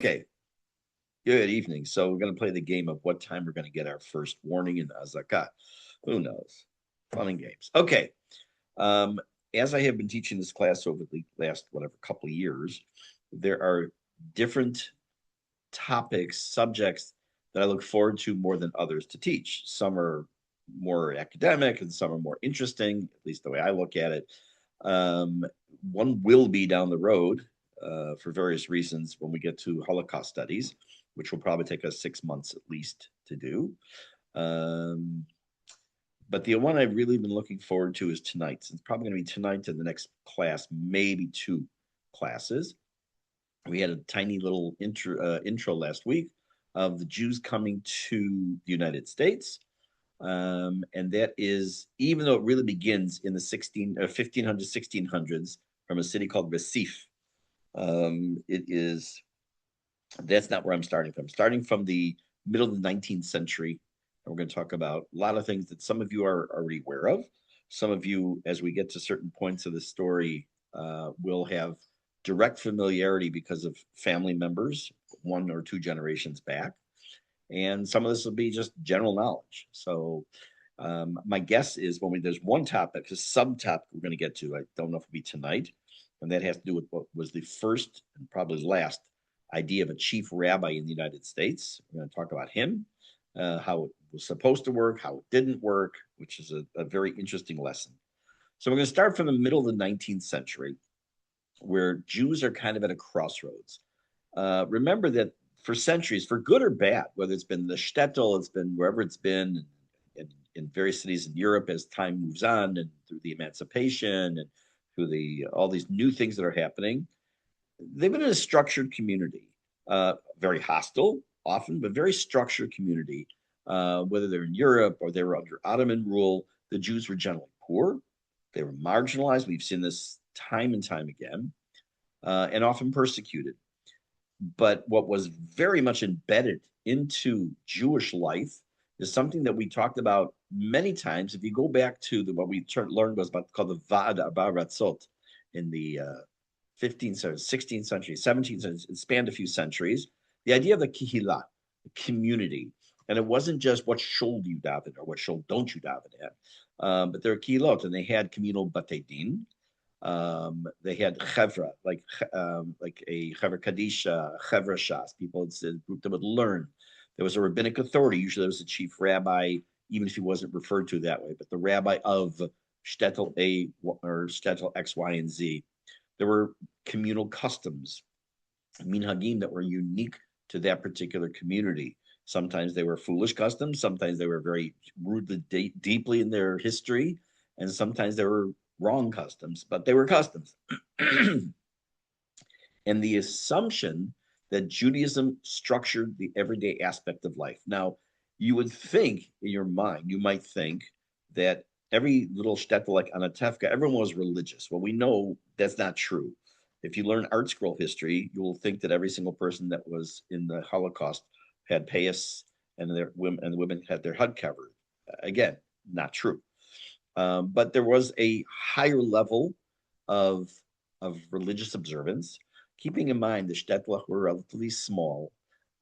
Okay, good evening. So we're going to play the game of what time we're going to get our first warning in Azaka. Who knows? Fun and games. Okay. Um, as I have been teaching this class over the last whatever couple of years, there are different topics, subjects that I look forward to more than others to teach. Some are more academic and some are more interesting, at least the way I look at it. Um, One will be down the road for various reasons when we get to Holocaust studies, which will probably take us 6 months at least to do. Um, but the one I've really been looking forward to is tonight. It's probably going to be tonight and the next class, maybe two classes. We had a tiny little intro last week of the Jews coming to the United States. And that is, even though it really begins in the 1500s, 1600s from a city called Recife, it is, that's not where I'm starting from. I'm starting from the middle of the 19th century. And we're going to talk about a lot of things that some of you are already aware of. Some of you, as we get to certain points of the story, will have direct familiarity because of family members, one or two generations back. And some of this will be just general knowledge. So, my guess is there's one topic, a subtopic we're going to get to. I don't know if it'll be tonight, and that has to do with what was the first and probably last idea of a chief rabbi in the United States. We're going to talk about him, how it was supposed to work, how it didn't work, which is a very interesting lesson. So we're going to start from the middle of the 19th century, where Jews are kind of at a crossroads. Remember that for centuries, for good or bad, whether it's been the shtetl, it's been wherever it's been in various cities in Europe as time moves on and through the emancipation and through all these new things that are happening, they've been in a structured community, very hostile often, but very structured community. Whether they're in Europe or they were under Ottoman rule, the Jews were generally poor. They were marginalized. We've seen this time and time again, and often persecuted. But what was very much embedded into Jewish life is something that we talked about many times. If you go back to what we learned was about called the Vad Baratzot in the 15th century, 16th century, 17th century, it spanned a few centuries. The idea of the kihila, the community, and it wasn't just what shul do you daven or what shul don't you daven at, but there are kihilot, and they had communal batei din, they had chevra, like a chevra kadisha, chevra shas. People, it's a group that would learn. There was a rabbinic authority. Usually, there was a chief rabbi, even if he wasn't referred to that way, but the rabbi of shtetl A or shtetl X, Y, and Z. There were communal customs, minhagim, that were unique to that particular community. Sometimes they were foolish customs. Sometimes they were very rooted deeply in their history, and sometimes they were wrong customs, but they were customs. And the assumption that Judaism structured the everyday aspect of life. Now, you would think in your mind, you might think that every little shtetl like Anatevka, everyone was religious. Well, we know that's not true. If you learn art scroll history, you will think that every single person that was in the Holocaust had payas and the women had their head covered. Again, not true. But there was a higher level of religious observance, keeping in mind the shtetl were relatively small.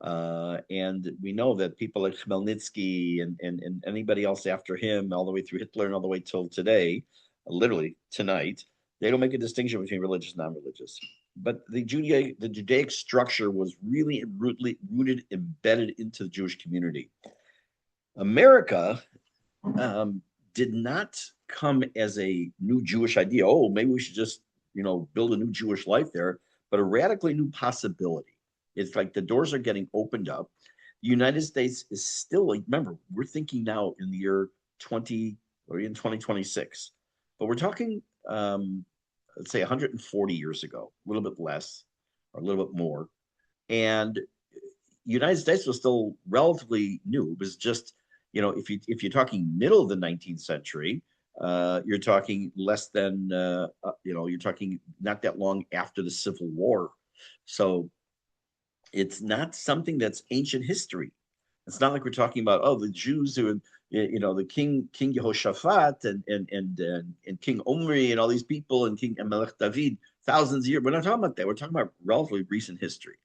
And we know that people like Khmelnytsky and anybody else after him, all the way through Hitler and all the way till today, literally tonight, they don't make a distinction between religious and non-religious. But the Judaic structure was really rooted, embedded into the Jewish community. America um, did not come as a new Jewish idea. Oh, maybe we should just, build a new Jewish life there, but a radically new possibility. It's like the doors are getting opened up. The United States is still, like, remember, we're thinking now in the year 20 or in 2026, but we're talking, let's say 140 years ago, a little bit less or a little bit more. And United States was still relatively new. It was just, if you're talking middle of the 19th century, you're talking less than, you're talking not that long after the Civil War. So it's not something that's ancient history. It's not like we're talking about, oh, the Jews who, the King Jehoshaphat and King Omri and all these people and King Melech David, thousands of years. We're not talking about that. We're talking about relatively recent history.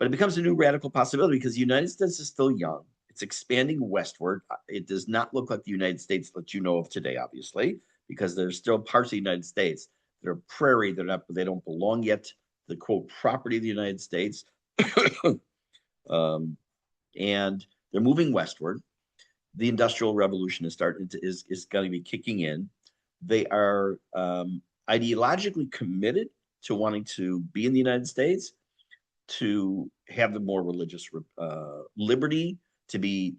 But it becomes a new radical possibility because the United States is still young. It's expanding westward. It does not look like the United States that you know of today, obviously, because there's still parts of the United States that are prairie. They don't belong yet to the quote property of the United States. um, and they're moving westward. The Industrial Revolution is going to be kicking in. They are ideologically committed to wanting to be in the United States, to have the more religious liberty, to be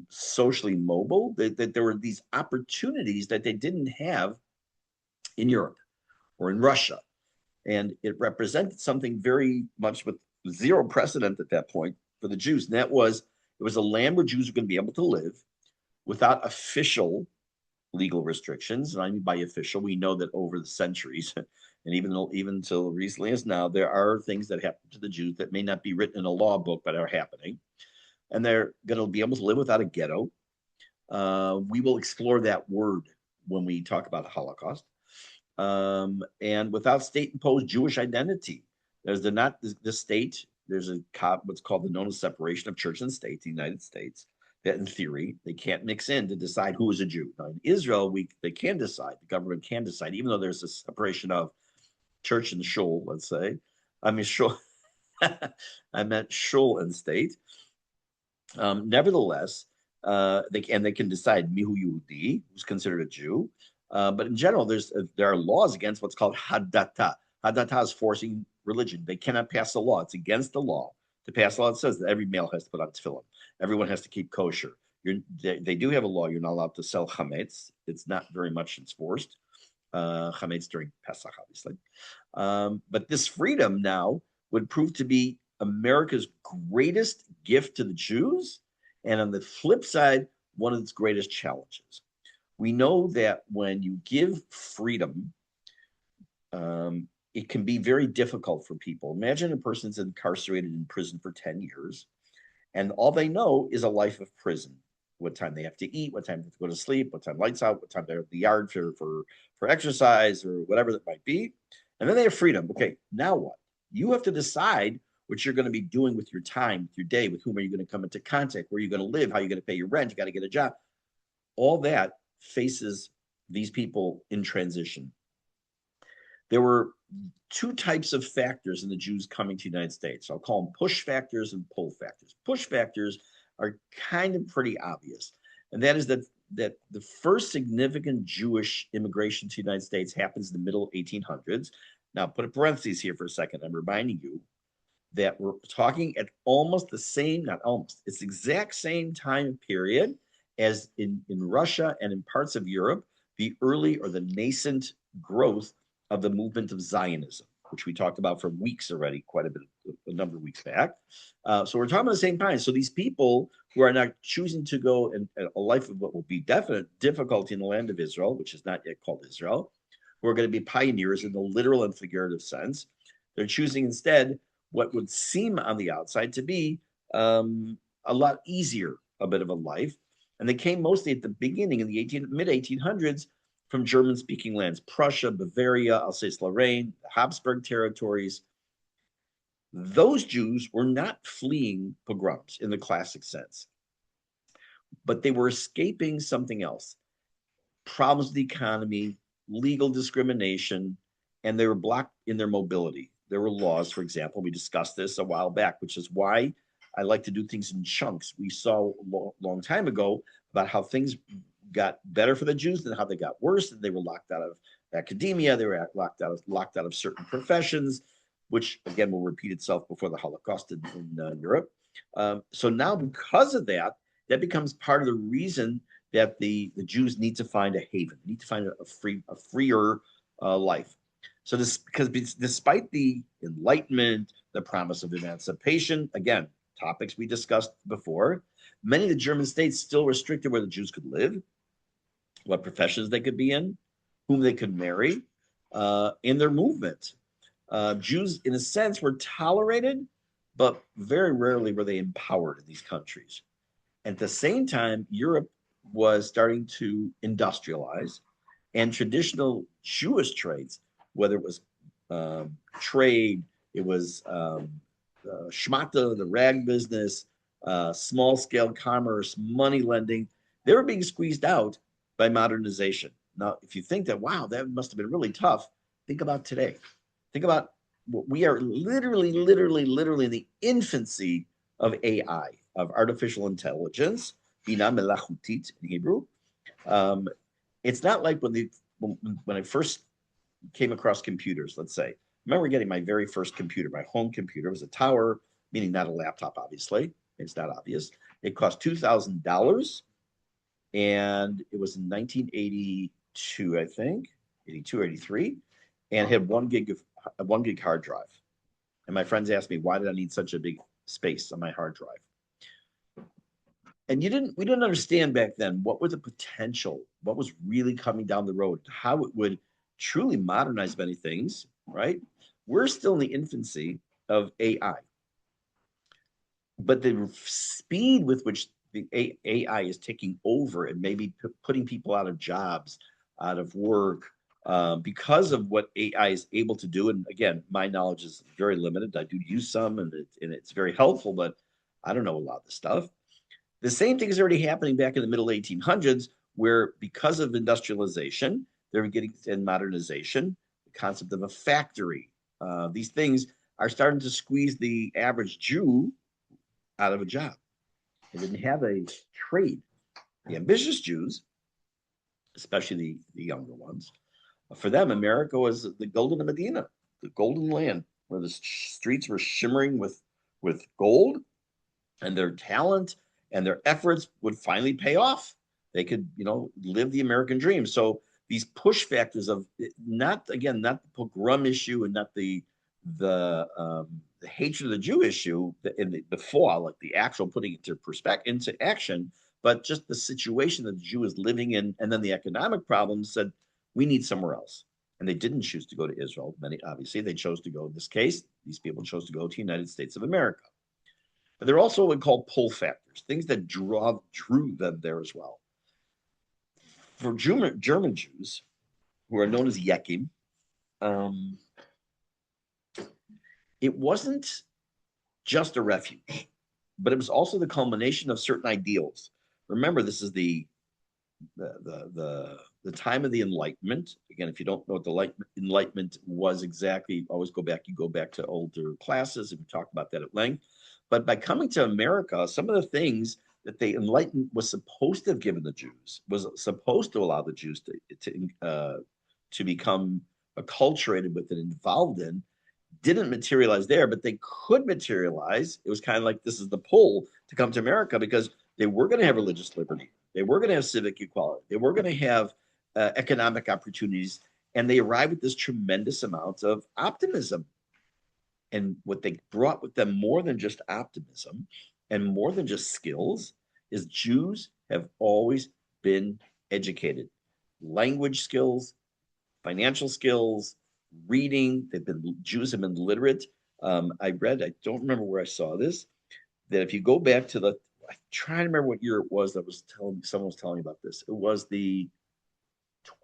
socially mobile. That there were these opportunities that they didn't have in Europe or in Russia, and it represented something very much with zero precedent at that point for the Jews. And that was it was a land where Jews were going to be able to live without official legal restrictions. And I mean by official, we know that over the centuries, and even until recently as now, there are things that happen to the Jews that may not be written in a law book, but are happening. And they're going to be able to live without a ghetto. We will explore that word when we talk about the Holocaust. And without state-imposed Jewish identity. They're not the state. There's what's called the known separation of church and state, the United States, that in theory they can't mix in to decide who is a Jew. Now, in Israel, they can decide. The government can decide, even though there's a separation of church and shul. Let's say, I mean shul. I meant shul and state. Nevertheless, they can decide mihu Yehudi, who's considered a Jew. But in general, there are laws against what's called hadata. Hadata is forcing religion. They cannot pass a law. It's against the law to pass a law that says that every male has to put on tefillin. Everyone has to keep kosher. They do have a law. You're not allowed to sell chametz. It's not very much enforced. Chametz during Pesach, obviously. But this freedom now would prove to be America's greatest gift to the Jews, and on the flip side, one of its greatest challenges. We know that when you give freedom, it can be very difficult for people. Imagine a person's incarcerated in prison for 10 years, and all they know is a life of prison. What time they have to eat, what time they have to go to sleep, what time lights out, what time they're at the yard for exercise or whatever that might be. And then they have freedom. Okay, now what? You have to decide what you're going to be doing with your time, with your day, with whom are you going to come into contact, where are you going to live, how are you going to pay your rent, you got to get a job. All that faces these people in transition. There were two types of factors in the Jews coming to the United States. I'll call them push factors and pull factors. Push factors are kind of pretty obvious. And that is that the first significant Jewish immigration to the United States happens in the middle 1800s. Now, put a parentheses here for a second. I'm reminding you that we're talking at almost the same, not almost, it's the exact same time period as in Russia and in parts of Europe, the early or the nascent growth of the movement of Zionism, which we talked about for weeks already, a number of weeks back. So we're talking about the same time. So these people who are not choosing to go in a life of what will be definite difficulty in the land of Israel, which is not yet called Israel, who are going to be pioneers in the literal and figurative sense, they're choosing instead what would seem on the outside to be a lot easier, a bit of a life. And they came mostly at the beginning in the mid 1800s from German-speaking lands, Prussia, Bavaria, Alsace-Lorraine, the Habsburg territories. Those Jews were not fleeing pogroms in the classic sense, but they were escaping something else. Problems with the economy, legal discrimination, and they were blocked in their mobility. There were laws, for example, we discussed this a while back, which is why I like to do things in chunks. We saw a long time ago about how things got better for the Jews and how they got worse. And they were locked out of academia. They were locked out of certain professions, which again will repeat itself before the Holocaust in Europe. So now, because of that, that becomes part of the reason that the Jews need to find a haven, need to find a freer life. So because despite the Enlightenment, the promise of emancipation, again, topics we discussed before, many of the German states still restricted where the Jews could live, what professions they could be in, whom they could marry, in their movement. Jews, in a sense, were tolerated, but very rarely were they empowered in these countries. At the same time, Europe was starting to industrialize, and traditional Jewish trades, whether it was trade, it was schmata, the rag business, small scale commerce, money lending, they were being squeezed out by modernization. Now, if you think that, wow, that must have been really tough, think about today. Think about we are literally in the infancy of AI, of artificial intelligence, bina melachutit in Hebrew. It's not like when I first came across computers, let's say. I remember getting my very first computer, my home computer. It was a tower, meaning not a laptop, obviously. It's not obvious. It cost $2,000, and it was in 1982, I think, 82, 83, and had 1 gig hard drive. And my friends asked me, why did I need such a big space on my hard drive? And we didn't understand back then what was the potential, what was really coming down the road, how it would truly modernize many things, right? We're still in the infancy of AI. But the speed with which the AI is taking over and maybe putting people out of jobs, out of work, because of what AI is able to do. And again, my knowledge is very limited. I do use some, and it's very helpful, but I don't know a lot of the stuff. The same thing is already happening back in the middle 1800s, where because of industrialization, they're getting in modernization, the concept of a factory. These things are starting to squeeze the average Jew out of a job. They didn't have a trade. The ambitious Jews, especially the younger ones, for them, America was the golden Medina, the golden land, where the streets were shimmering with gold, and their talent and their efforts would finally pay off. They could, live the American dream. So these push factors of not the pogrom issue and not the hatred of the Jew issue in the fall, like the actual putting it into action, but just the situation that the Jew is living in, and then the economic problems said, we need somewhere else. And they didn't choose to go to Israel. Obviously, they chose to go, in this case, these people chose to go to the United States of America. But they're also what we call pull factors, things that drew them there as well. For German Jews, who are known as Yekim, it wasn't just a refuge, but it was also the culmination of certain ideals. Remember, this is the time of the Enlightenment. Again, if you don't know what the Enlightenment was exactly, always go back to older classes, and we talk about that at length. But by coming to America, some of the things that the Enlightenment was supposed to have given the Jews, was supposed to allow the Jews to become acculturated with and involved in, didn't materialize there, but they could materialize. It was kind of like this is the pull to come to America, because they were going to have religious liberty. They were going to have civic equality. They were going to have economic opportunities. And they arrived with this tremendous amount of optimism. And what they brought with them, more than just optimism and more than just skills, is Jews have always been educated. Language skills, financial skills, reading. Jews have been literate. I don't remember where I saw this, that if you go back to I'm trying to remember what year it was someone was telling me about this. It was the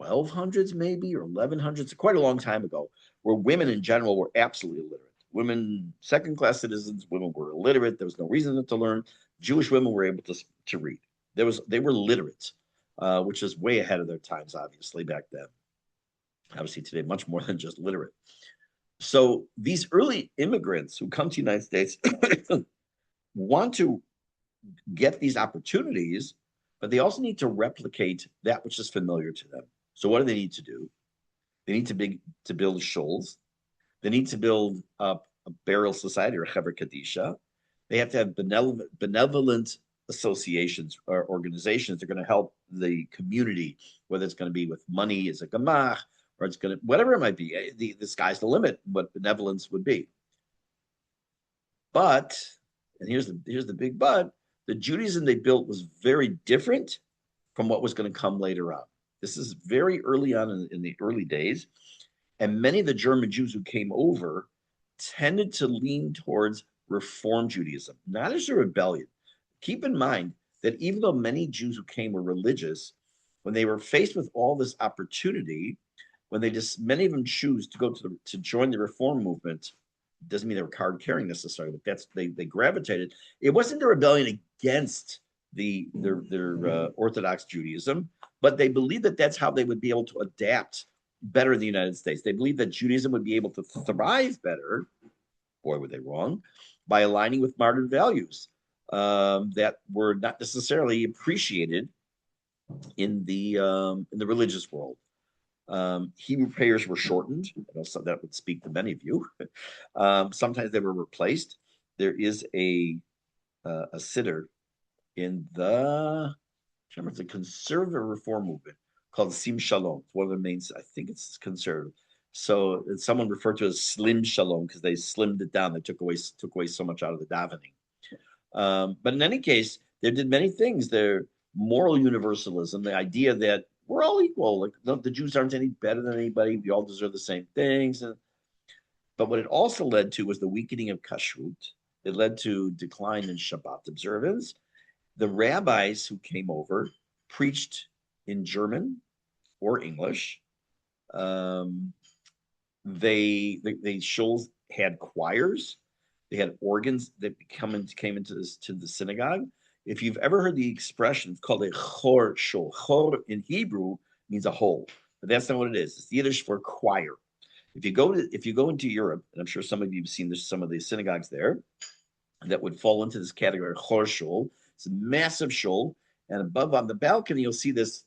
1200s maybe, or 1100s, quite a long time ago, where women in general were absolutely illiterate. Women, second-class citizens, women were illiterate. There was no reason to learn. Jewish women were able to read. They were literate, which is way ahead of their times, obviously, back then. Obviously, today, much more than just literate. So these early immigrants who come to the United States want to get these opportunities, but they also need to replicate that which is familiar to them. So what do they need to do? They need to build shoals. They need to build up a burial society, or Hever Kadisha. They have to have benevolent associations or organizations that are going to help the community, whether it's going to be with money as a gemach, or it's going to, whatever it might be. The sky's the limit, what benevolence would be. But, and here's the big but, the Judaism they built was very different from what was going to come later on. This is very early on in the early days. And many of the German Jews who came over tended to lean towards Reform Judaism, not as a rebellion. Keep in mind that even though many Jews who came were religious, when they were faced with all this opportunity, many of them choose to go to join the Reform movement, Doesn't mean they were card carrying necessarily, but they gravitated. It wasn't a rebellion against their Orthodox Judaism, but they believed that that's how they would be able to adapt better in the United States. They believed that Judaism would be able to thrive better. Boy, were they wrong, by aligning with modern values that were not necessarily appreciated in the religious world. Hebrew prayers were shortened. So that would speak to many of you. Sometimes they were replaced. There is a siddur in the remember the conservative reform movement called Sim Shalom. It's one of the main. I think it's conservative. So someone referred to it as Slim Shalom because they slimmed it down. They took away so much out of the davening. But in any case, they did many things. Their moral universalism, the idea that we're all equal, like the Jews aren't any better than anybody. We all deserve the same things. But what it also led to was the weakening of kashrut. It led to decline in Shabbat observance. The rabbis who came over preached in German or English. They shows had choirs. They had organs that came into the synagogue. If you've ever heard the expression, it's called a chor shul. Chor in Hebrew means a hole, but that's not what it is. It's Yiddish for choir. If you go into Europe, and I'm sure some of you have seen some of the synagogues there that would fall into this category, chor shul. It's a massive shul, and above on the balcony, you'll see this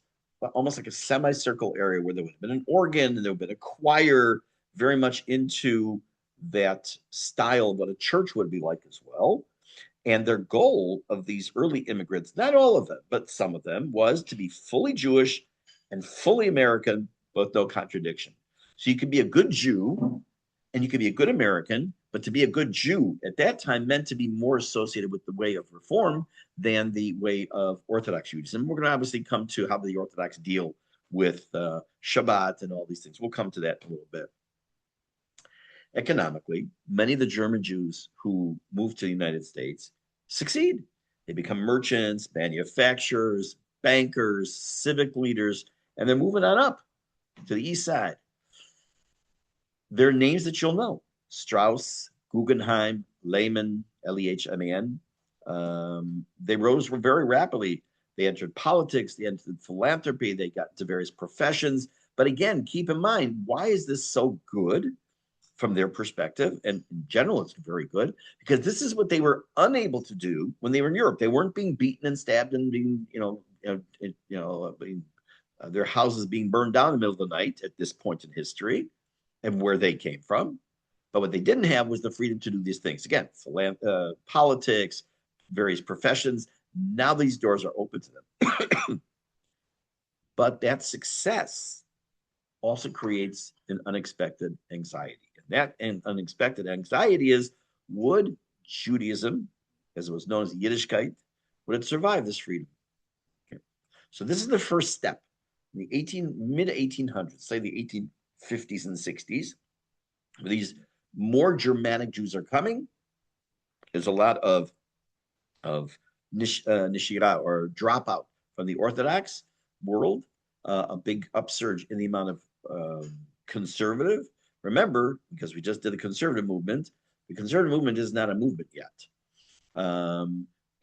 almost like a semicircle area where there would have been an organ and there would have been a choir, very much into that style of what a church would be like as well. And their goal of these early immigrants, not all of them, but some of them, was to be fully Jewish and fully American, both no contradiction. So you could be a good Jew and you could be a good American, but to be a good Jew at that time meant to be more associated with the way of Reform than the way of Orthodox Judaism. We're going to obviously come to how the Orthodox deal with Shabbat and all these things. We'll come to that in a little bit. Economically, many of the German Jews who moved to the United States succeed. They become merchants, manufacturers, bankers, civic leaders, and they're moving on up to the east side. They're names that you'll know: Strauss, Guggenheim, Lehman, Lehman. They rose very rapidly. They entered politics, they entered philanthropy, they got into various professions. But again, keep in mind, why is this so good from their perspective? And in general, it's very good because this is what they were unable to do when they were in Europe. They weren't being beaten and stabbed and being, their houses being burned down in the middle of the night at this point in history and where they came from. But what they didn't have was the freedom to do these things. Again, politics, various professions. Now these doors are open to them. But that success also creates an unexpected anxiety. And that unexpected anxiety is, would Judaism, as it was known as Yiddishkeit, would it survive this freedom? Okay. So this is the first step. In the mid-1800s, say the 1850s and 60s, these more Germanic Jews are coming. There's a lot of nishira, or dropout from the Orthodox world, a big upsurge in the amount of conservative. Remember, because we just did the conservative movement is not a movement yet.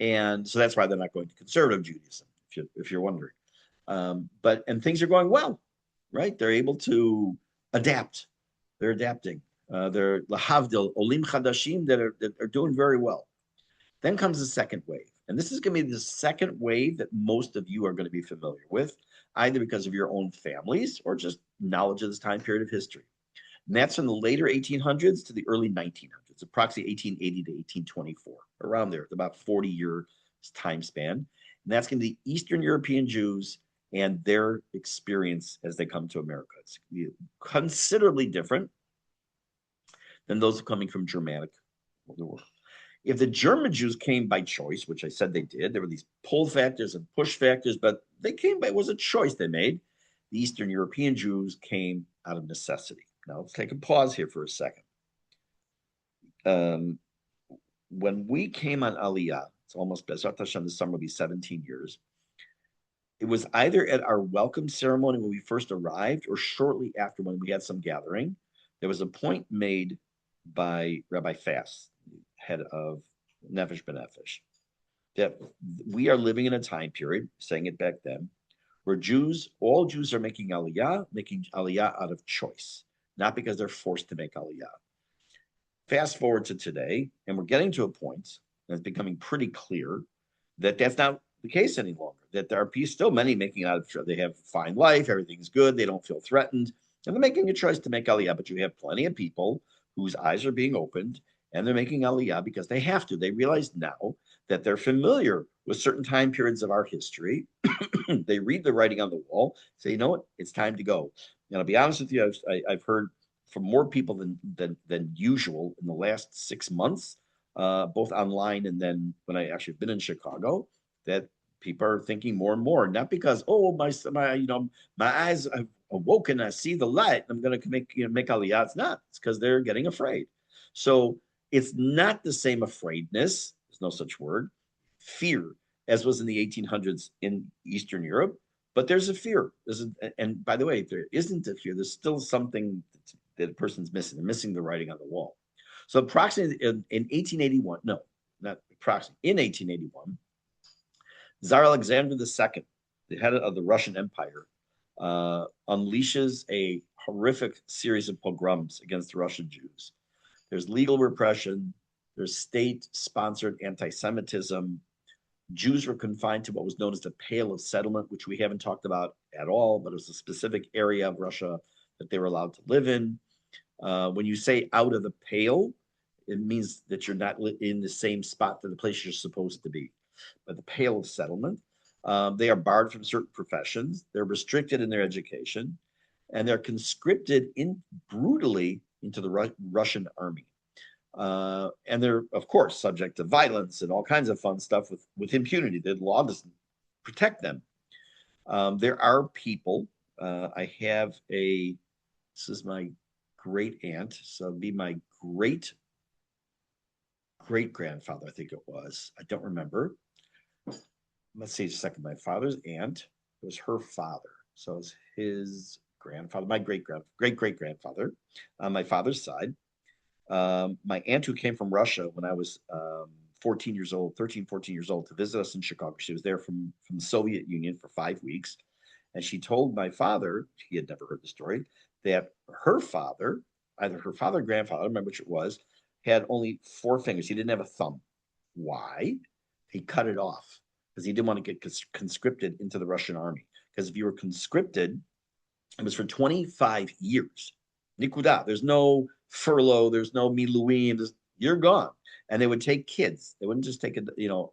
And so that's why they're not going to conservative Judaism, if you're wondering. And things are going well, right? They're able to adapt. They're adapting. They're lahavdil, olim chadashim that are doing very well. Then comes the second wave. And this is going to be the second wave that most of you are going to be familiar with, either because of your own families or just knowledge of this time period of history. And that's from the later 1800s to the early 1900s, approximately 1880 to 1824, around there, about 40-year time span. And that's going to be Eastern European Jews and their experience as they come to America. It's considerably different than those coming from Germanic world. If the German Jews came by choice, which I said they did, there were these pull factors and push factors, but they came by, it was a choice they made. The Eastern European Jews came out of necessity. Now let's take a pause here for a second. When we came on Aliyah, it's almost, Bezrat Hashem, this summer will be 17 years. It was either at our welcome ceremony when we first arrived or shortly after when we had some gathering. There was a point made by Rabbi Fass, head of Nefesh B'Nefesh, that we are living in a time period, saying it back then, where all Jews are making Aliyah out of choice, not because they're forced to make Aliyah. Fast forward to today, and we're getting to a point, and it's becoming pretty clear that that's not the case any longer. That there are still many making out of, they have fine life, everything's good, they don't feel threatened, and they're making a choice to make Aliyah. But you have plenty of people whose eyes are being opened, and they're making Aliyah because they have to. They realize now that they're familiar with certain time periods of our history. They read the writing on the wall, say, you know what, it's time to go. And I'll be honest with you, I've heard from more people than usual in the last 6 months, both online and then when I actually been in Chicago, that people are thinking more and more, not because my eyes have awoken, I see the light, I'm going to make Aliyah. It's not. It's because they're getting afraid. So it's not the same afraidness. There's no such word, fear, as was in the 1800s in Eastern Europe. But there's a fear. And by the way, if there isn't a fear, there's still something that a person's missing. They're missing the writing on the wall. So approximately in 1881, no, not approximately, in 1881, Tsar Alexander II, the head of the Russian Empire, unleashes a horrific series of pogroms against the Russian Jews. There's legal repression, there's state-sponsored anti-Semitism. Jews were confined to what was known as the Pale of Settlement, which we haven't talked about at all, but it was a specific area of Russia that they were allowed to live in. When you say out of the pale, it means that you're not in the same spot that the place you're supposed to be. But the Pale of Settlement, they are barred from certain professions. They're restricted in their education, and they're conscripted brutally into the Russian army. And they're, of course, subject to violence and all kinds of fun stuff with impunity. The law doesn't protect them. There are people. This is my great aunt, so it'd be my great great grandfather, I think it was. I don't remember. Let's see, just a second. My father's aunt was her father, so it was his grandfather, my great great grandfather on my father's side. My aunt who came from Russia when I was 14 years old, 13, 14 years old, to visit us in Chicago. She was there from the Soviet Union for 5 weeks. And she told my father, he had never heard the story, that her father, either her father or grandfather, I don't remember which it was, had only 4 fingers. He didn't have a thumb. Why? He cut it off because he didn't want to get conscripted into the Russian army. Because if you were conscripted, it was for 25 years. Nikuda. There's no furlough. There's no miluim. You're gone. And they would take kids. They wouldn't just take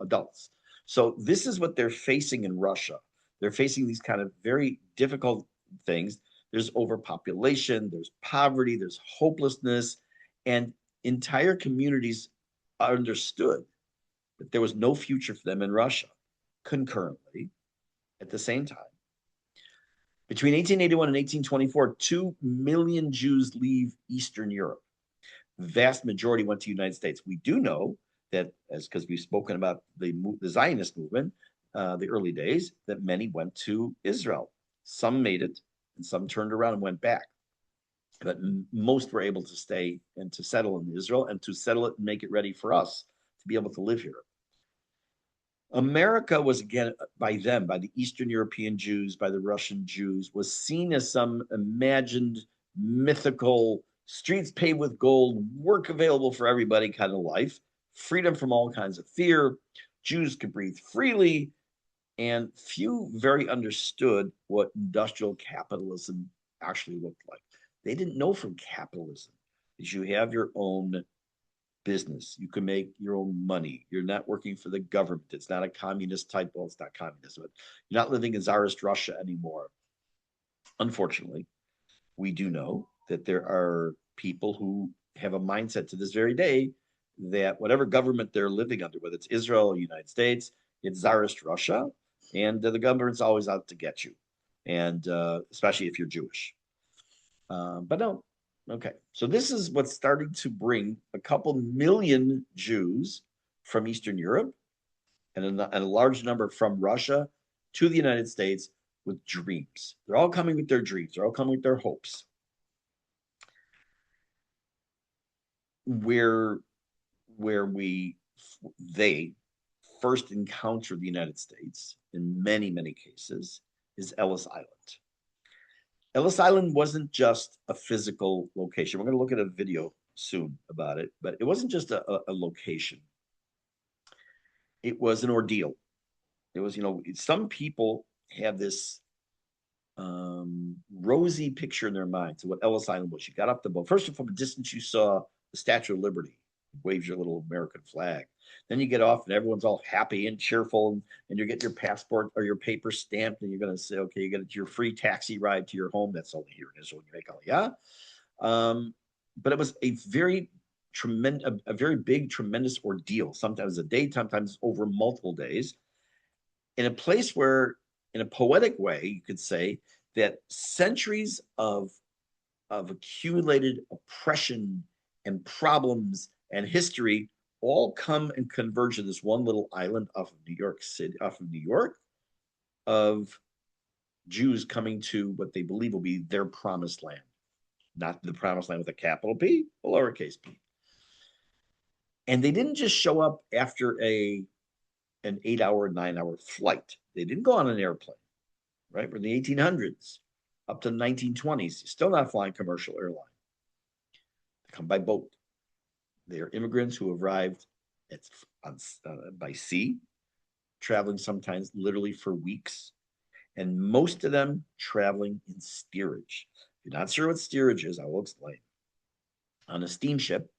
adults. So this is what they're facing in Russia. They're facing these kind of very difficult things. There's overpopulation. There's poverty. There's hopelessness, and entire communities understood that there was no future for them in Russia. Concurrently, at the same time, between 1881 and 1824, 2 million Jews leave Eastern Europe. The vast majority went to the United States. We do know that, because we've spoken about the Zionist movement, the early days, that many went to Israel. Some made it, and some turned around and went back. But most were able to stay and to settle in Israel and to settle it and make it ready for us to be able to live here. America was, again, by them, by the Eastern European Jews, by the Russian Jews, was seen as some imagined, mythical, streets paved with gold, work available for everybody kind of life, freedom from all kinds of fear. Jews could breathe freely, and few very understood what industrial capitalism actually looked like. They didn't know from capitalism that you have your own business. You can make your own money. You're not working for the government. It's not a communist type. Well, it's not communism, but you're not living in Tsarist Russia anymore. Unfortunately, we do know that there are people who have a mindset to this very day that whatever government they're living under, whether it's Israel or the United States, it's Tsarist Russia, and the government's always out to get you, and especially if you're Jewish. But no, okay. So this is what's starting to bring a couple million Jews from Eastern Europe and a large number from Russia to the United States with dreams. They're all coming with their dreams. They're all coming with their hopes. where where they first encountered the United States in many, many cases is Ellis Island. Ellis Island wasn't just a physical location. We're going to look at a video soon about it, but it wasn't just a location. It was an ordeal. It was, some people have this rosy picture in their minds of what Ellis Island was. You got off the boat. First, from a distance, you saw the Statue of Liberty, waves your little American flag. Then you get off, and everyone's all happy and cheerful, and you get your passport or your paper stamped, and you're going to say, okay, you get your free taxi ride to your home. That's only here in Israel. You make Aliyah. But it was a very a very big, tremendous ordeal. Sometimes a day, sometimes over multiple days, in a place where, in a poetic way, you could say that centuries of accumulated oppression and problems and history all come and converge in this one little island off of New York City, off of New York, of Jews coming to what they believe will be their promised land. Not the promised land with a capital P, a lowercase p. And they didn't just show up after an 8-hour, 9-hour flight. They didn't go on an airplane, right? We're in the 1800s up to the 1920s, still not flying commercial airline. They come by boat. They are immigrants who arrived by sea, traveling sometimes literally for weeks, and most of them traveling in steerage. If you're not sure what steerage is, I will explain. On a steamship,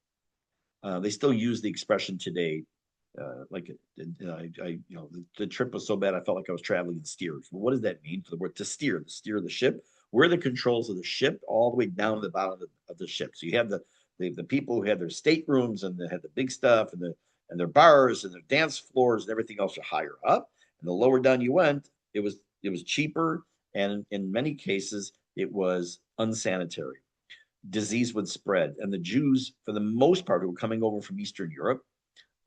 they still use the expression today. The trip was so bad I felt like I was traveling in steerage. Well, what does that mean? For the word to steer the ship. Where are the controls of the ship all the way down to the bottom of the ship? So you have the people who had their staterooms and they had the big stuff and their bars and their dance floors and everything else are higher up. And the lower down you went, it was cheaper, and in many cases it was unsanitary. Disease would spread, and the Jews, for the most part, who were coming over from Eastern Europe,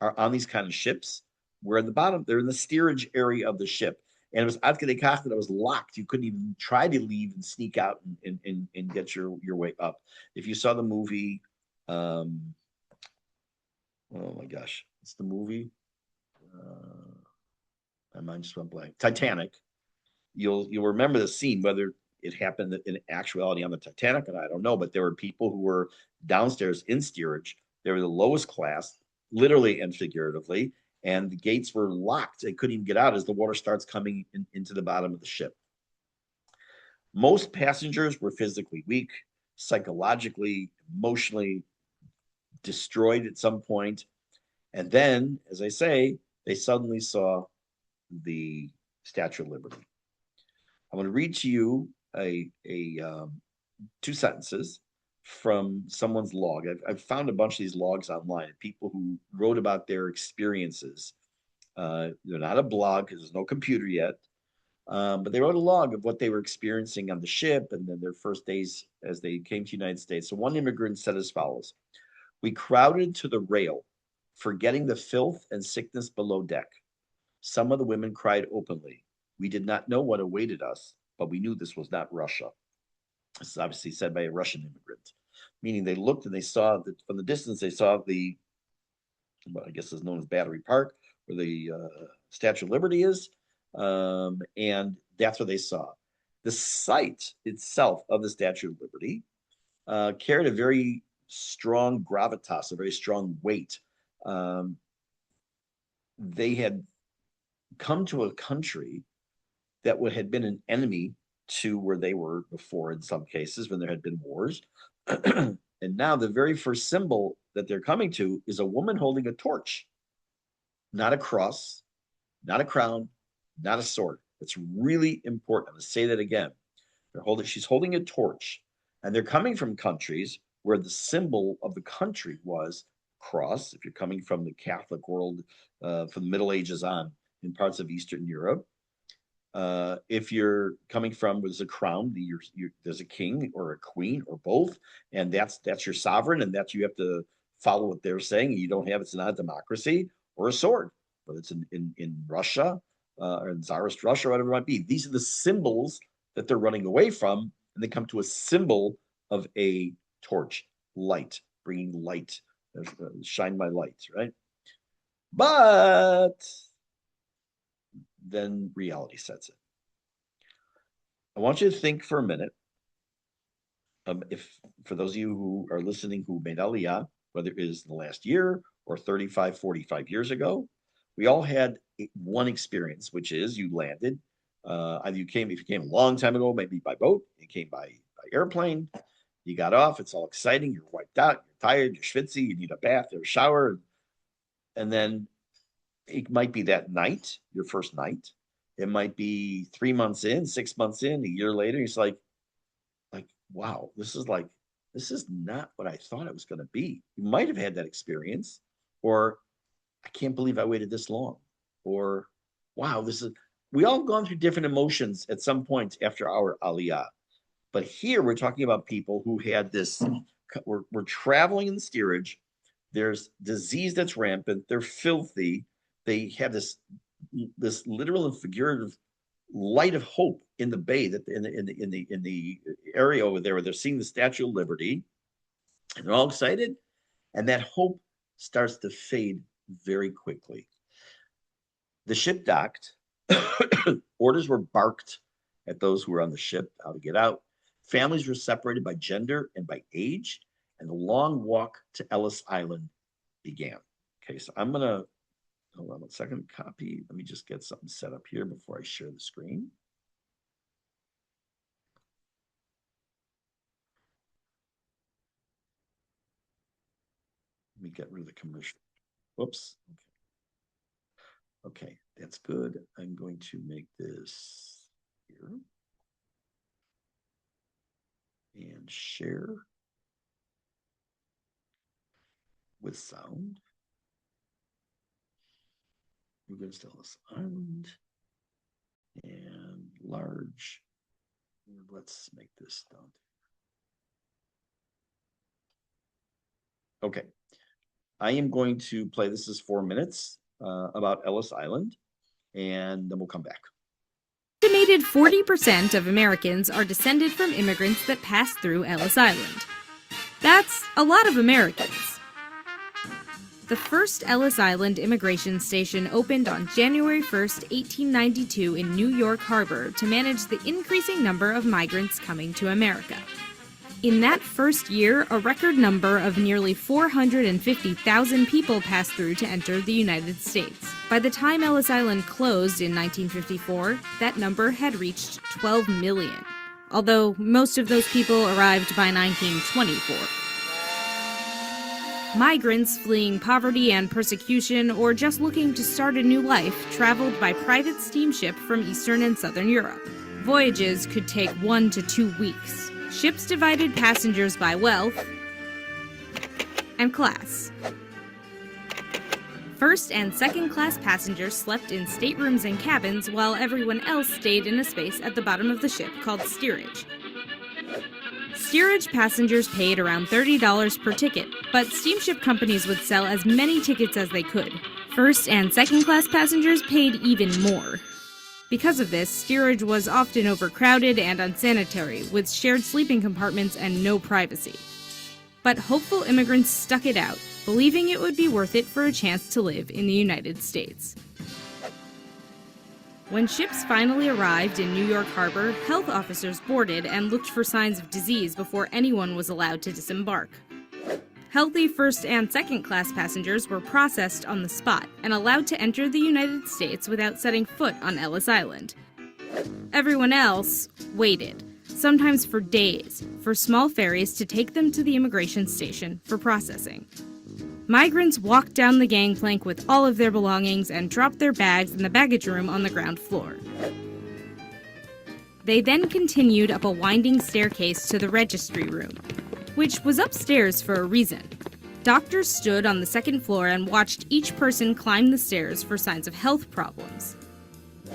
are on these kind of ships where at the bottom, they're in the steerage area of the ship. And it was ad kedei kach that it was locked. You couldn't even try to leave and sneak out and get your way up. If you saw the movie, oh my gosh, it's the movie. My mind just went blank. Titanic. You'll remember the scene, whether it happened in actuality on the Titanic, and I don't know, but there were people who were downstairs in steerage. They were the lowest class, literally and figuratively, and the gates were locked. They couldn't even get out as the water starts coming into the bottom of the ship. Most passengers were physically weak, psychologically, emotionally destroyed at some point. And then, as I say, they suddenly saw the Statue of Liberty. I'm going to read to you two sentences from someone's log. I've found a bunch of these logs online, people who wrote about their experiences. They're not a blog because there's no computer yet, but they wrote a log of what they were experiencing on the ship and then their first days as they came to the United States. So one immigrant said as follows: "We crowded to the rail, forgetting the filth and sickness below deck. Some of the women cried openly. We did not know what awaited us, but we knew this was not Russia." This is obviously said by a Russian immigrant, meaning they looked and they saw that from the distance, they saw what I guess is known as Battery Park, where the Statue of Liberty is. And that's what they saw. The site itself of the Statue of Liberty carried a very strong gravitas, a very strong weight. They had come to a country that had been an enemy to where they were before in some cases when there had been wars. And now the very first symbol that they're coming to is a woman holding a torch, not a cross, not a crown, not a sword. It's really important. I'm going to say that again. She's holding a torch, and they're coming from countries where the symbol of the country was cross. If you're coming from the Catholic world, from the Middle Ages on in parts of Eastern Europe, if you're coming from there's a crown, there's a king or a queen or both, and that's your sovereign, and that you have to follow what they're saying. And you don't have, it's not a democracy, or a sword, whether it's in Russia or in Tsarist Russia or whatever it might be. These are the symbols that they're running away from, and they come to a symbol of a torch, light, bringing light shine my lights, right? But then reality sets in. I want you to think for a minute. If for those of you who are listening who made Aliyah, whether it is in the last year or 35, 45 years ago, we all had one experience, which is you landed. Either if you came a long time ago, maybe by boat, you came by airplane, you got off, it's all exciting, you're wiped out, you're tired, you're schwitzy, you need a bath or a shower. And then it might be that night, your first night. It might be 3 months in, 6 months in, a year later. It's like, wow, this is not what I thought it was going to be. You might have had that experience, or I can't believe I waited this long, or wow, we all gone through different emotions at some point after our Aliyah. But here we're talking about people who had this, we're traveling in the steerage. There's disease that's rampant. They're filthy. They have this literal and figurative light of hope in the bay, that in the area over there where they're seeing the Statue of Liberty, and they're all excited, and that hope starts to fade very quickly. The ship docked. Orders were barked at those who were on the ship how to get out. Families were separated by gender and by age, and the long walk to Ellis Island began. Okay, so I'm gonna hold on a second. Copy. Let me just get something set up here before I share the screen. Let me get rid of the commercial. Whoops. Okay, that's good. I'm going to make this here and share with sound. We're going to Ellis Island and large. Let's make this down. Okay. I am going to play, this is 4 minutes about Ellis Island, and then we'll come back. Estimated 40% of Americans are descended from immigrants that passed through Ellis Island. That's a lot of Americans. The first Ellis Island immigration station opened on January 1st, 1892 in New York Harbor to manage the increasing number of migrants coming to America. In that first year, a record number of nearly 450,000 people passed through to enter the United States. By the time Ellis Island closed in 1954, that number had reached 12 million, although most of those people arrived by 1924. Migrants fleeing poverty and persecution or just looking to start a new life traveled by private steamship from Eastern and Southern Europe. Voyages could take 1 to 2 weeks. Ships divided passengers by wealth and class. First and second class passengers slept in staterooms and cabins while everyone else stayed in a space at the bottom of the ship called steerage. Steerage passengers paid around $30 per ticket, but steamship companies would sell as many tickets as they could. First and second class passengers paid even more. Because of this, steerage was often overcrowded and unsanitary, with shared sleeping compartments and no privacy. But hopeful immigrants stuck it out, believing it would be worth it for a chance to live in the United States. When ships finally arrived in New York Harbor, health officers boarded and looked for signs of disease before anyone was allowed to disembark. Healthy first and second class passengers were processed on the spot and allowed to enter the United States without setting foot on Ellis Island. Everyone else waited, sometimes for days, for small ferries to take them to the immigration station for processing. Migrants walked down the gangplank with all of their belongings and dropped their bags in the baggage room on the ground floor. They then continued up a winding staircase to the registry room, which was upstairs for a reason. Doctors stood on the second floor and watched each person climb the stairs for signs of health problems.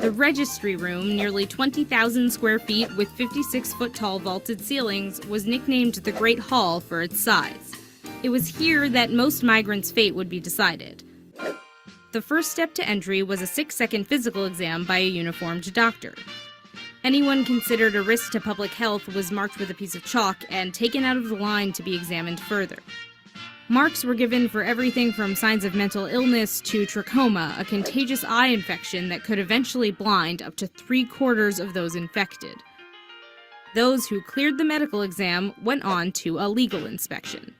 The registry room, nearly 20,000 square feet with 56-foot-tall vaulted ceilings, was nicknamed the Great Hall for its size. It was here that most migrants' fate would be decided. The first step to entry was a 6-second physical exam by a uniformed doctor. Anyone considered a risk to public health was marked with a piece of chalk and taken out of the line to be examined further. Marks were given for everything from signs of mental illness to trachoma, a contagious eye infection that could eventually blind up to 3/4 of those infected. Those who cleared the medical exam went on to a legal inspection.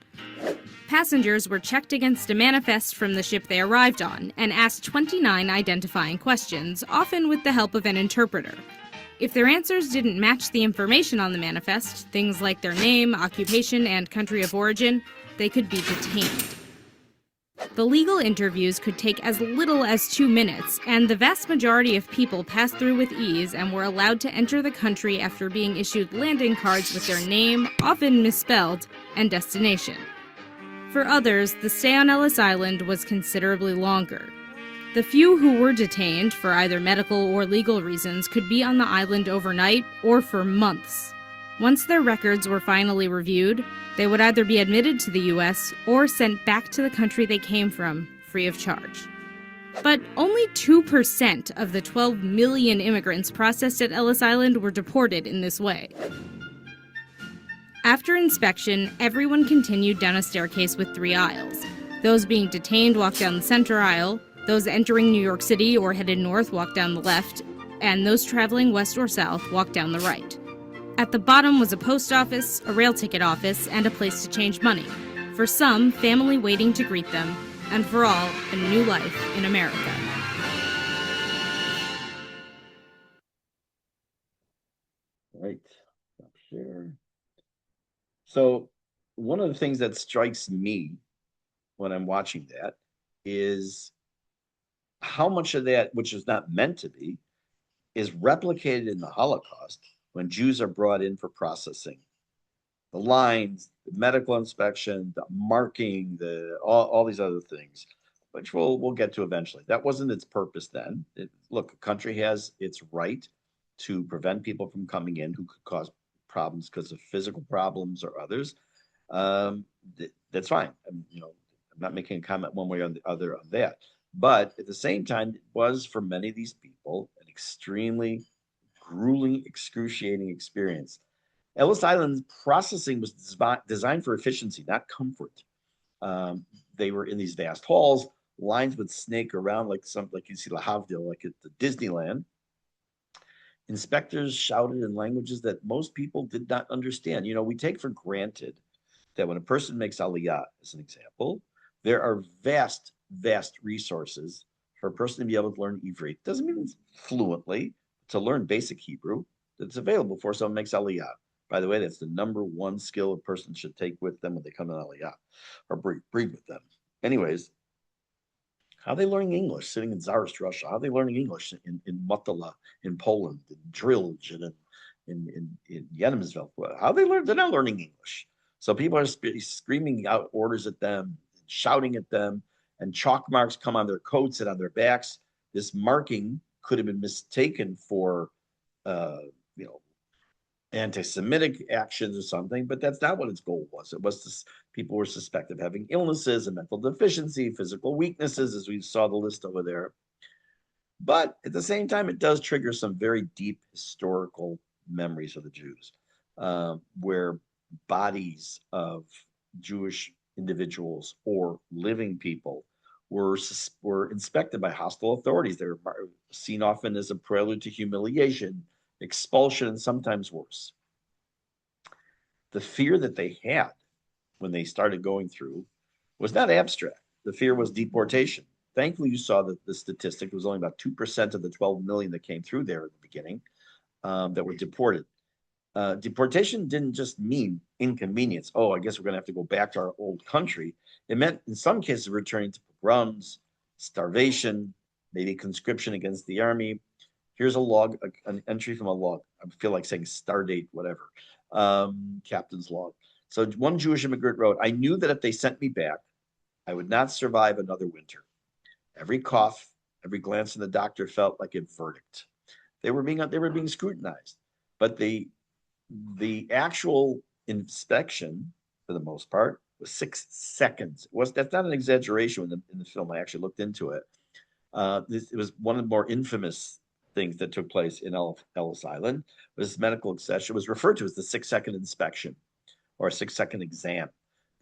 Passengers were checked against a manifest from the ship they arrived on and asked 29 identifying questions, often with the help of an interpreter. If their answers didn't match the information on the manifest, things like their name, occupation, and country of origin, they could be detained. The legal interviews could take as little as 2 minutes, and the vast majority of people passed through with ease and were allowed to enter the country after being issued landing cards with their name, often misspelled, and destination. For others, the stay on Ellis Island was considerably longer. The few who were detained for either medical or legal reasons could be on the island overnight or for months. Once their records were finally reviewed, they would either be admitted to the U.S. or sent back to the country they came from, free of charge. But only 2% of the 12 million immigrants processed at Ellis Island were deported in this way. After inspection, everyone continued down a staircase with 3 aisles. Those being detained walked down the center aisle, those entering New York City or headed north walked down the left, and those traveling west or south walked down the right. At the bottom was a post office, a rail ticket office, and a place to change money. For some, family waiting to greet them, and for all, a new life in America. Right. Stop share. So one of the things that strikes me when I'm watching that is how much of that, which is not meant to be, is replicated in the Holocaust when Jews are brought in for processing. The lines, the medical inspection, the marking, all these other things, which we'll get to eventually. That wasn't its purpose then. Look, a country has its right to prevent people from coming in who could cause problems because of physical problems or others. That's fine. I'm not making a comment one way or the other on that. But at the same time, it was for many of these people an extremely grueling, excruciating experience. Ellis Island's processing was designed for efficiency, not comfort. They were in these vast halls. Lines would snake around like you see La Havdil, like at the Disneyland. Inspectors shouted in languages that most people did not understand. We take for granted that when a person makes Aliyah, as an example, there are vast resources for a person to be able to learn Ivrit. Doesn't mean fluently, to learn basic Hebrew that's available for someone who makes Aliyah. By the way, that's the number one skill a person should take with them when they come to Aliyah, or breed with them. Anyways, how are they learning English sitting in Tsarist Russia? How are they learning English in Motala, in Poland, in Drilj, and in Yenemsville? How they learn? They're not learning English. So people are screaming out orders at them, shouting at them, and chalk marks come on their coats and on their backs. This marking could have been mistaken for, anti-Semitic actions or something, but that's not what its goal was. It was this, people were suspected of having illnesses and mental deficiency, physical weaknesses, as we saw the list over there. But at the same time, it does trigger some very deep historical memories of the Jews, where bodies of Jewish individuals or living people were inspected by hostile authorities. They were seen often as a prelude to humiliation, expulsion, and sometimes worse. The fear that they had when they started going through was not abstract. The fear was deportation. Thankfully, you saw that the statistic was only about 2% of the 12 million that came through there at the beginning that were deported. Deportation didn't just mean inconvenience. Oh, I guess we're going to have to go back to our old country. It meant, in some cases, returning to pogroms, starvation, maybe conscription against the army. Here's a log, an entry from a log. I feel like saying star date, whatever. Captain's log. So one Jewish immigrant wrote, "I knew that if they sent me back, I would not survive another winter. Every cough, every glance from the doctor felt like a verdict. They were being scrutinized, but the actual inspection, for the most part, was 6 seconds. That's not an exaggeration in the film. I actually looked into it. It was one of the more infamous things that took place in Ellis Island. Was medical accession. It was referred to as the 6-second inspection or a 6-second exam.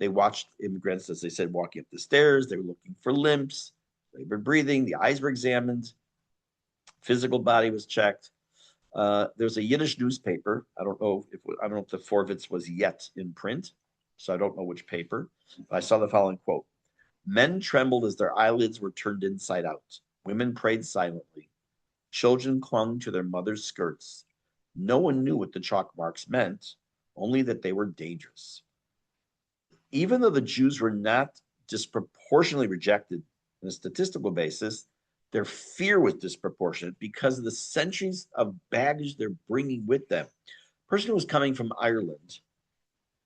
They watched immigrants, as they said, walking up the stairs. They were looking for limps. They were breathing. The eyes were examined. Physical body was checked. There's a Yiddish newspaper. I don't know if the Forvitz was yet in print, so I don't know which paper. But I saw the following quote: "Men trembled as their eyelids were turned inside out. Women prayed silently. Children clung to their mothers' skirts. No one knew what the chalk marks meant, only that they were dangerous." Even though the Jews were not disproportionately rejected on a statistical basis, their fear was disproportionate because of the centuries of baggage they're bringing with them. A person who was coming from Ireland,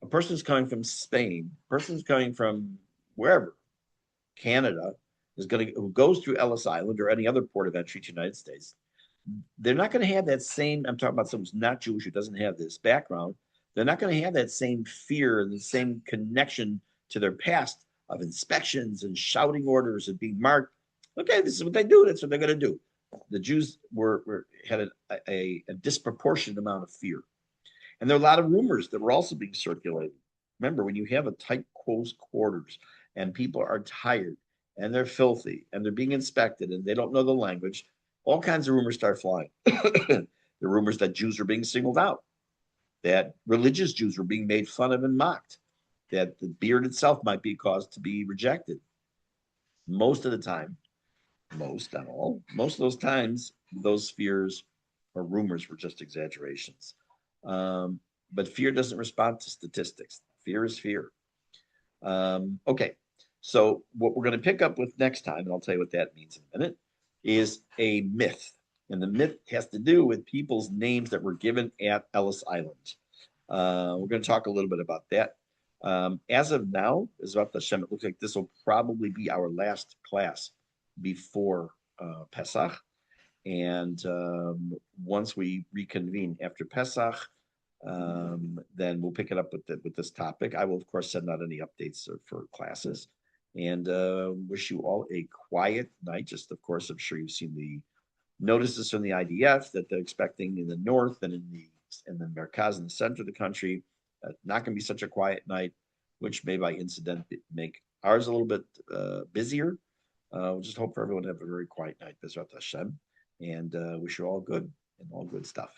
a person who's coming from Spain, a person who's coming from wherever, Canada, who goes through Ellis Island or any other port of entry to the United States, they're not going to have that same. I'm talking about someone who's not Jewish, who doesn't have this background. They're not going to have that same fear and the same connection to their past of inspections and shouting orders and being marked. Okay, this is what they do. That's what they're going to do. The Jews had a disproportionate amount of fear, and there are a lot of rumors that were also being circulated. Remember, when you have a tight, close quarters, and people are tired, and they're filthy, and they're being inspected, and they don't know the language, all kinds of rumors start flying. The rumors that Jews are being singled out, that religious Jews were being made fun of and mocked, that the beard itself might be caused to be rejected. Most of the time, most, not all, most of those times, those fears or rumors were just exaggerations. But fear doesn't respond to statistics. Fear is fear. Okay, so what we're going to pick up with next time, and I'll tell you what that means in a minute, is a myth. And the myth has to do with people's names that were given at Ellis Island. We're going to talk a little bit about that. As of now, Ezrat Hashem, it looks like this will probably be our last class before Pesach. And once we reconvene after Pesach, then we'll pick it up with this topic. I will, of course, send out any updates for classes. And wish you all a quiet night. Just, of course, I'm sure you've seen the notices from the IDF that they're expecting in the north and in the Merkaz in the center of the country. Not going to be such a quiet night, which may by incident make ours a little bit busier. We'll just hope for everyone to have a very quiet night, Bezrat Hashem, and wish you all good and all good stuff.